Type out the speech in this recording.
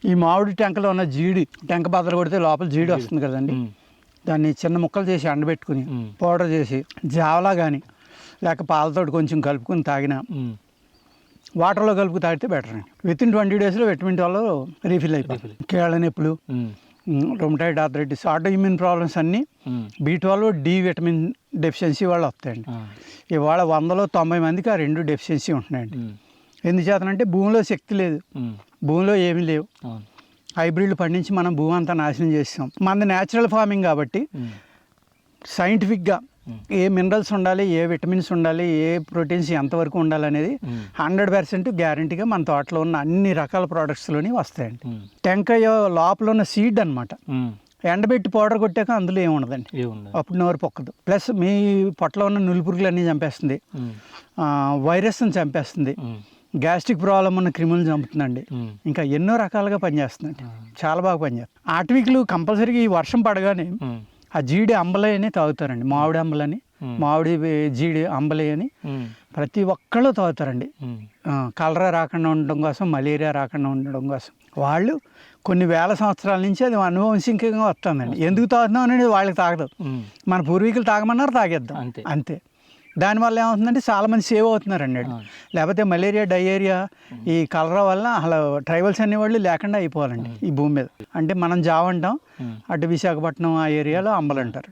ఈ మామిడి టెంకలో ఉన్న జీడి, టెంక బద్దలు కొడితే లోపల జీడి వస్తుంది కదండి, దాన్ని చిన్న ముక్కలు చేసి ఎండబెట్టుకుని పౌడర్ చేసి జావలా కానీ లేక పాలతో కొంచెం కలుపుకొని తాగినా, వాటర్లో కలుపుకు తాగితే బెటర్ అండి. వితిన్ 20 daysలో విటమిన్ వాళ్ళు రీఫిల్ అయిపోతుంది. కీళ్ళ నొప్పులు, rheumatoid arthritis, auto immune problems అన్నీ B12 D విటమిన్ డెఫిషియన్సీ వాళ్ళు వస్తాయండి. ఇవాళ 100లో 90 మందికి ఆ 2 డెఫిషియన్సీ ఉంటున్నాయండి. ఎందుచేతనంటే భూమిలో శక్తి లేదు, భూమిలో ఏమీ లేవు, హైబ్రిడ్లు పండించి మనం భూమి అంతా నాశనం చేస్తాం. మనది న్యాచురల్ ఫార్మింగ్ కాబట్టి సైంటిఫిక్గా ఏ మినరల్స్ ఉండాలి, ఏ విటమిన్స్ ఉండాలి, ఏ ప్రోటీన్స్ ఎంతవరకు ఉండాలనేది 100% గ్యారంటీగా మన తోటలో ఉన్న అన్ని రకాల ప్రోడక్ట్స్లోని వస్తాయండి. టెంకాయ లోపల ఉన్న సీడ్ అనమాట, ఎండబెట్టి పౌడర్ కొట్టాక అందులో ఏముండదండి, అప్పుడు నోరు పొక్కదు. ప్లస్ మీ పొట్టలో ఉన్న నులిపురుగులన్నీ చంపేస్తుంది, వైరస్ని చంపేస్తుంది, గ్యాస్ట్రిక్ ప్రాబ్లం ఉన్న క్రిములను చంపుతుందండి, ఇంకా ఎన్నో రకాలుగా పనిచేస్తుందండి, చాలా బాగా పనిచేస్తుంది. ఆటవికులు కంపల్సరీగా ఈ వర్షం పడగానే ఆ జీడి అంబలి అని తాగుతారండి, మామిడి అంబలని, మామిడి జీడి అంబలి అని ప్రతి ఒక్కళ్ళు తాగుతారండి. కలరా రాకుండా ఉండడం కోసం, మలేరియా రాకుండా ఉండడం కోసం. వాళ్ళు కొన్ని వేల సంవత్సరాల నుంచి అది అనువంశికంగా వస్తుందండి. ఎందుకు తాగుతున్నాం అనేది వాళ్ళకి తాగదు, మన పూర్వీకులు తాగమన్నారు తాగేద్దాం అంతే. దానివల్ల ఏమవుతుందంటే చాలామంది సేవ్ అవుతున్నారండి. లేకపోతే మలేరియా, డయేరియా, ఈ కలరా వల్ల అసలు ట్రైబల్స్ అనేవాళ్ళు లేకుండా అయిపోవాలండి ఈ భూమి మీద. అంటే మనం జావ అంటాం, అటు విశాఖపట్నం ఆ ఏరియాలో అంబలు అంటారు.